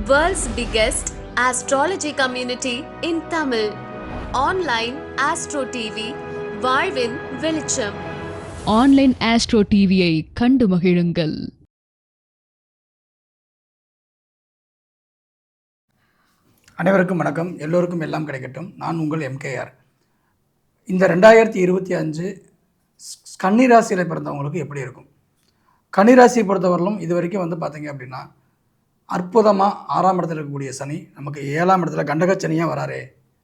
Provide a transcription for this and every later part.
World's biggest astrology community in Tamil. Online Astro TV, வாழ்வின் வெளிச்சம். Online astro டிவியை கண்டு மகிழுங்கள். அனைவருக்கும் வணக்கம். எல்லோருக்கும் எல்லாம் கிடைக்கட்டும். நான் உங்கள் MKR. இந்த 2025 கன்னிராசியில் பிறந்தவங்களுக்கு எப்படி இருக்கும்? கன்னிராசியை பொறுத்தவரையிலும் இது வரைக்கும் பார்த்தீங்க அப்படின்னா அற்புதமாக 6ஆம் இடத்துல இருக்கக்கூடிய சனி நமக்கு 7ஆம் இடத்துல கண்டகச்சனியாக வராரே,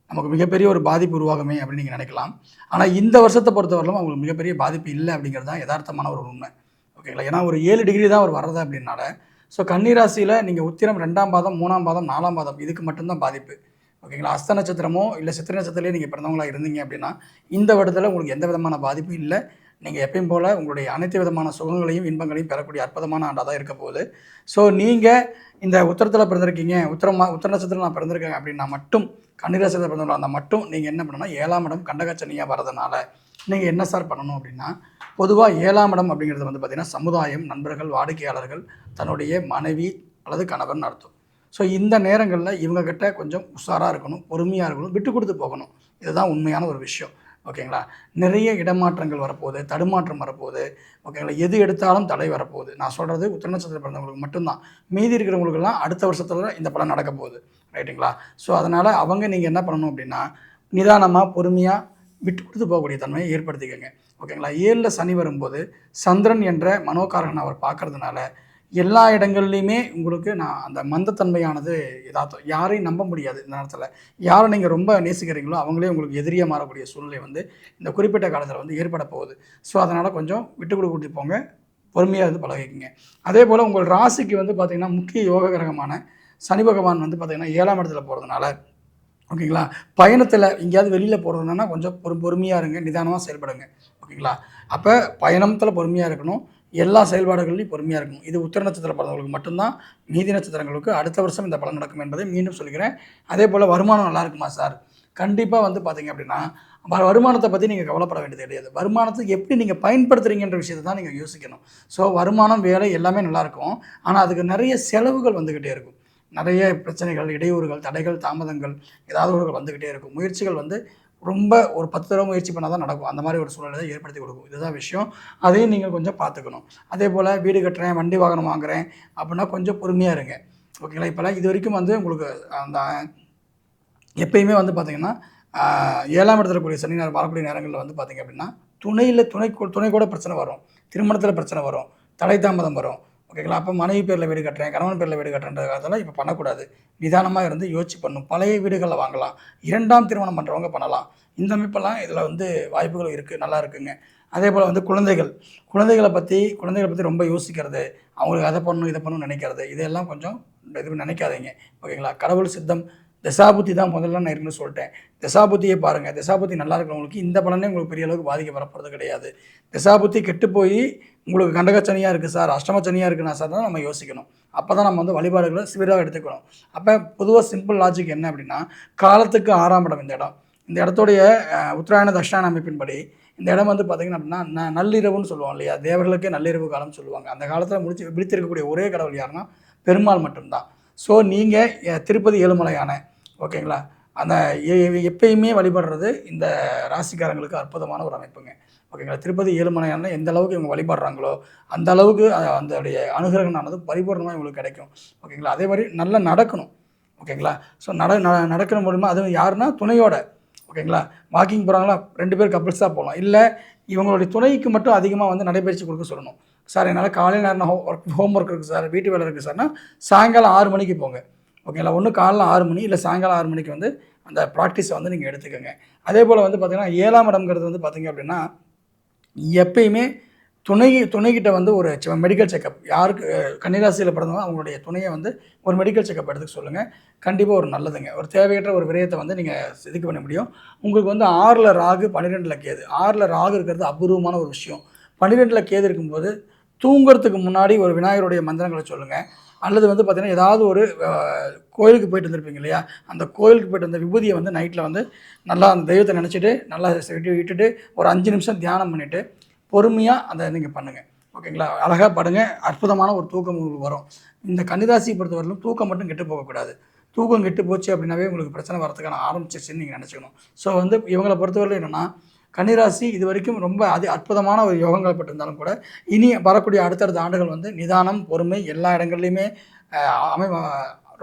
நமக்கு மிகப்பெரிய ஒரு பாதிப்பு உருவாகுமே அப்படின்னு நீங்கள் நினைக்கலாம். ஆனால் இந்த வருஷத்தை பொறுத்தவரையிலும் அவங்களுக்கு மிகப்பெரிய பாதிப்பு இல்லை அப்படிங்கிறது தான் யதார்த்தமான ஒரு உண்மை. ஓகேங்களா? ஏன்னா ஒரு 7 டிகிரி தான் அவர் வர்றது அப்படின்னால, ஸோ கன்னிராசியில் நீங்கள் உத்திரம் 2ஆம் பாதம் 3ஆம் பாதம் 4ஆம் பாதம் இதுக்கு மட்டும்தான் பாதிப்பு. ஓகேங்களா? அஸ்த நட்சத்திரமோ இல்லை சித்திரை நட்சத்திரத்திலே நீங்கள் பிறந்தவங்களாக இருந்தீங்க அப்படின்னா இந்த வருடத்தில் உங்களுக்கு எந்த விதமான பாதிப்பும் இல்லை. நீங்கள் எப்பயும் போல் உங்களுடைய அனைத்து விதமான சுகங்களையும் இன்பங்களையும் பெறக்கூடிய அற்புதமான ஆண்டாக தான் இருக்க போகுது. ஸோ நீங்கள் இந்த உத்தரத்தில் பிறந்திருக்கீங்க, உத்தர நட்சத்திரம் நான் பிறந்திருக்கேன் அப்படின்னா மட்டும், கன்னிராசியில் பிறந்தவங்களா இருந்தால் மட்டும் நீங்கள் என்ன பண்ணணும்னா 7ஆம் இடம் கண்டகச்சனியாக வரதுனால நீங்கள் என்ன சார் பண்ணணும் அப்படின்னா, பொதுவாக 7ஆம் இடம் அப்படிங்கிறது பார்த்திங்கன்னா சமுதாயம், நண்பர்கள், வாடிக்கையாளர்கள், தன்னுடைய மனைவி அல்லது கணவன் அர்த்தம். ஸோ இந்த நேரங்களில் இவங்கக்கிட்ட கொஞ்சம் உஷாராக இருக்கணும், பொறுமையாக இருக்கணும், விட்டு கொடுத்து போகணும். இதுதான் உண்மையான ஒரு விஷயம். ஓகேங்களா? நிறைய இடமாற்றங்கள் வரப்போகுது, தடுமாற்றம் வரப்போகுது. ஓகேங்களா? எது எடுத்தாலும் தடை வரப்போகுது. நான் சொல்கிறது உத்திர நட்சத்திரம் பிறந்தவங்களுக்கு மட்டும்தான். மீதி இருக்கிறவங்களுக்கெல்லாம் அடுத்த வருஷத்தில் இந்த பலன் நடக்க போகுது. ரைட்டுங்களா? ஸோ அதனால் நீங்கள் என்ன பண்ணணும் அப்படின்னா, நிதானமாக பொறுமையாக விட்டு கொடுத்து போகக்கூடிய தன்மையை ஏற்படுத்திக்கங்க. ஓகேங்களா? 7ல் சனி வரும்போது சந்திரன் என்ற மனோகாரகனை அவர் பார்க்கறதுனால எல்லா இடங்கள்லையுமே உங்களுக்கு அந்த மந்தத்தன்மையானது எதார்த்தம். யாரையும் நம்ப முடியாது. இந்த நேரத்தில் யாரை நீங்கள் ரொம்ப நேசிக்கிறீங்களோ அவங்களே உங்களுக்கு எதிரியாக மாறக்கூடிய சூழ்நிலை இந்த குறிப்பிட்ட காலத்தில் ஏற்பட போகுது. ஸோ அதனால் கொஞ்சம் விட்டு கொடுத்து போங்க, பொறுமையாக பழகிக்குங்க. அதே போல் உங்கள் ராசிக்கு பார்த்திங்கன்னா முக்கிய யோக கிரகமான சனி பகவான் பார்த்திங்கன்னா 7ஆம் இடத்துல போகிறதுனால, ஓகேங்களா, பயணத்தில் எங்கேயாவது வெளியில் போகிறதுனா கொஞ்சம் பொறுமையாக இருங்க, நிதானமாக செயல்படுங்க. ஓகேங்களா? அப்போ பயணத்தில் பொறுமையாக இருக்கணும், எல்லா செயல்பாடுகள்லையும் பொறுமையாக இருக்கணும். இது உத்திர நட்சத்திரம் பிறந்தவங்களுக்கு மட்டும்தான். மீதி நட்சத்திரங்களுக்கு அடுத்த வருஷம் இந்த பலன் நடக்கும் என்பதை மீண்டும் சொல்லிக்கிறேன். அதே போல் வருமானம் நல்லா இருக்குமா சார்? கண்டிப்பாக பார்த்தீங்க அப்படின்னா வருமானத்தை பற்றி நீங்கள் கவலைப்பட வேண்டியது கிடையாது. வருமானத்துக்கு எப்படி நீங்கள் பயன்படுத்துகிறீங்கன்ற விஷயத்தை தான் நீங்கள் யோசிக்கணும். ஸோ வருமானம், வேலை எல்லாமே நல்லாயிருக்கும். ஆனால் அதுக்கு நிறைய செலவுகள் வந்துக்கிட்டே இருக்கும். நிறைய பிரச்சனைகள், இடையூறுகள், தடைகள், தாமதங்கள் ஏதாவது ஒரு வந்துக்கிட்டே இருக்கும். முயற்சிகள் ரொம்ப ஒரு 10 தடவை முயற்சி பண்ணால் தான் நடக்கும். அந்த மாதிரி ஒரு சூழ்நிலை தான் ஏற்படுத்தி கொடுக்கும். இதுதான் விஷயம். அதையும் நீங்கள் கொஞ்சம் பார்த்துக்கணும். அதே போல் வீடு கட்டுறேன், வண்டி வாகனம் வாங்குகிறேன் அப்படின்னா கொஞ்சம் பொறுமையாக இருங்க. ஓகேங்களா? இப்போலாம் இது வரைக்கும் உங்களுக்கு அந்த எப்பயுமே பார்த்திங்கன்னா 7ஆம் இடத்துல இருக்கக்கூடிய சனி நேரம் வரக்கூடிய நேரங்களில் பார்த்திங்க அப்படின்னா துணை கூட பிரச்சனை வரும், திருமணத்தில் பிரச்சனை வரும், தடை தாமதம் வரும். ஓகேங்களா? அப்போ மனைவி பேரில் வீடு கட்டுறேன், கணவன் பேரில் வீடு கட்டுறேன்றதெல்லாம் இப்போ பண்ணக்கூடாது. நிதானமாக இருந்து யோசிச்சு பண்ணணும். பழைய வீடுகளில் வாங்கலாம், 2ஆம் திருமணம் பண்ணுறவங்க பண்ணலாம். இந்த அமைப்பெல்லாம் இதில் வாய்ப்புகள் இருக்குது, நல்லா இருக்குங்க. அதே போல் குழந்தைகளை பற்றி ரொம்ப யோசிக்கிறது, அவங்களுக்கு அதை பண்ணணும் இதை பண்ணணும்னு நினைக்கிறது, இதெல்லாம் கொஞ்சம் இது நினைக்காதீங்க. ஓகேங்களா? கடவுள் சித்தம் தசாபுத்தி தான் முதல்ல நான் இருக்குன்னு சொல்லிட்டேன். தசாபுத்தியை பாருங்கள். தசாபுத்தி நல்லா இருக்கிறவங்களுக்கு இந்த பலனே உங்களுக்கு பெரிய அளவுக்கு பாதிக்க வரப்போகிறது கிடையாது. தசாபுத்தி கெட்டு போய் உங்களுக்கு கண்டகச்சனியாக இருக்குது சார், அஷ்டமச்சனியாக இருக்குன்னா சார் தான் நம்ம யோசிக்கணும். அப்போ தான் நம்ம வழிபாடுகளை சிவிராக எடுத்துக்கணும். அப்போ பொதுவாக சிம்பிள் லாஜிக் என்ன அப்படின்னா, காலத்துக்கு 6ஆம் இடம் இந்த இடத்துடைய உத்தராயண தட்சிணாயன அமைப்பின்படி இந்த இடம் பார்த்திங்கன்னா அப்படின்னா நள்ளிரவுன்னு சொல்லுவோம் இல்லையா, தேவர்களுக்கே நள்ளிரவு காலம்னு சொல்லுவாங்க. அந்த காலத்தில் விழித்திருக்கக்கூடிய ஒரே கடவுள் யாருன்னா பெருமாள் மட்டும்தான். ஸோ நீங்கள் திருப்பதி ஏழுமலையான, ஓகேங்களா, அந்த எப்பயுமே வழிபடுறது இந்த ராசிக்காரங்களுக்கு அற்புதமான ஒரு அமைப்புங்க. ஓகேங்களா? திருப்பதி ஏழுமலையான எந்த அளவுக்கு இவங்க வழிபடுறாங்களோ அந்த அளவுக்கு அதோடைய அனுகிரகமானது பரிபூர்ணமாக இவங்களுக்கு கிடைக்கும். ஓகேங்களா? அதே மாதிரி நல்லா நடக்கணும். ஓகேங்களா? ஸோ நடக்கணும் மூலமா, அதுவும் யாருன்னா துணையோட. ஓகேங்களா? வாக்கிங் போகிறாங்களா, 2 பேர் கப்பிள்ஸாக போகலாம். இல்லை இவங்களுடைய துணைக்கு மட்டும் அதிகமாக நடைபயிற்சி கொடுக்க சொல்லணும். சார் என்னால் காலையில் நேரம் ஹோம் ஒர்க் இருக்குது சார், வீட்டு வேலை இருக்குது சார்னா சாயங்காலம் 6 மணிக்கு போங்க. ஓகேங்களா? ஒன்று காலைல 6 மணி இல்லை சாயங்காலம் 6 மணிக்கு அந்த ப்ராக்டிஸை நீங்கள் எடுத்துக்கோங்க. அதே போல் பார்த்திங்கன்னா 7ஆம் இடம்ங்கிறது பார்த்திங்க அப்படின்னா எப்பயுமே துணைக்கிட்ட ஒரு மெடிக்கல் செக்கப், யாருக்கு கன்னிராசியில் பிறந்தவங்க அவங்களுடைய துணையை ஒரு மெடிக்கல் செக்கப் எடுத்துக்க சொல்லுங்கள். கண்டிப்பாக ஒரு நல்லதுங்க. ஒரு தேவையற்ற ஒரு விரயத்தை நீங்கள் இதுக்கு பண்ண முடியும். உங்களுக்கு 6ல் ராகு, 12ல் கேது. 6ல் ராகு இருக்கிறது அபூர்வமான ஒரு விஷயம். 12ல் கேது இருக்கும்போது தூங்குறதுக்கு முன்னாடி ஒரு விநாயகருடைய மந்திரங்களை சொல்லுங்கள். அல்லது பார்த்திங்கன்னா ஏதாவது ஒரு கோயிலுக்கு போயிட்டு வந்திருப்பீங்க இல்லையா, அந்த கோயிலுக்கு போய்ட்டு வந்த விபூதியை நைட்டில் நல்லா அந்த தெய்வத்தை நினச்சிட்டு நல்லா விட்டுட்டு ஒரு 5 நிமிஷம் தியானம் பண்ணிவிட்டு பொறுமையாக அதை நீங்கள் பண்ணுங்கள். ஓகேங்களா? அழகாக படுங்க, அற்புதமான ஒரு தூக்கம் உங்களுக்கு வரும். இந்த கன்னிராசியை பொறுத்தவரையிலும் தூக்கம் மட்டும் கெட்டு போகக்கூடாது. தூக்கம் கெட்டு போச்சு அப்படின்னாவே உங்களுக்கு பிரச்சனை வரதுக்கான ஆரம்பிச்சிருச்சுன்னு நீங்கள் நினச்சிக்கணும். ஸோ இவங்களை பொறுத்தவரையிலும் என்னென்னா, கன்னிராசி இது வரைக்கும் ரொம்ப அற்புதமான ஒரு யோகங்கள் பெற்றிருந்தாலும் கூட இனி வரக்கூடிய அடுத்தடுத்த ஆண்டுகள் நிதானம், பொறுமை எல்லா இடங்கள்லையுமே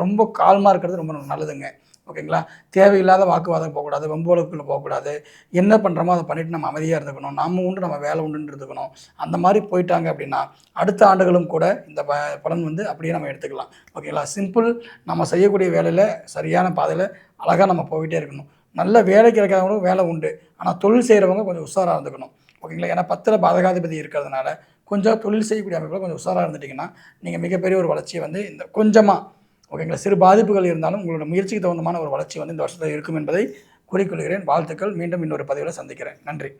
ரொம்ப கால்மாக இருக்கிறது ரொம்ப நல்லதுங்க. ஓகேங்களா? தேவையில்லாத வாக்குவாதம் போகக்கூடாது, வம்புவழக்குள்ள போகக்கூடாது. என்ன பண்ணுறோமோ அதை பண்ணிவிட்டு நம்ம அமைதியாக இருந்துக்கணும். நம்ம உண்டு நம்ம வேலை உண்டுன்னு இருந்துக்கணும். அந்த மாதிரி போயிட்டாங்க அப்படின்னா அடுத்த ஆண்டுகளும் கூட இந்த பலன் அப்படியே நம்ம எடுத்துக்கலாம். ஓகேங்களா? சிம்பிள். நம்ம செய்யக்கூடிய வேலையில் சரியான பாதையில் அழகாக நம்ம போய்கிட்டே இருக்கணும். நல்ல வேலை கிடைக்காதவங்களும் வேலை உண்டு. ஆனால் தொழில் செய்கிறவங்க கொஞ்சம் உஷாராக இருந்துக்கணும். ஓகேங்களா? ஏன்னா 10ல் பாதகாதிபதி இருக்கிறதுனால கொஞ்சம் தொழில் செய்யக்கூடிய அமைப்பில் கொஞ்சம் உஷாராக இருந்துட்டிங்கன்னா நீங்கள் மிகப்பெரிய ஒரு வளர்ச்சியை இந்த கொஞ்சமாக, ஓகேங்களா, சிறு பாதிப்புகள் இருந்தாலும் உங்களோட முயற்சிக்கு தகுந்தமான ஒரு வளர்ச்சி இந்த வருஷத்தில் இருக்கும் என்பதை கூறிக்கொள்கிறேன். வாழ்த்துக்கள். மீண்டும் இன்னொரு பதிவில் சந்திக்கிறேன். நன்றி.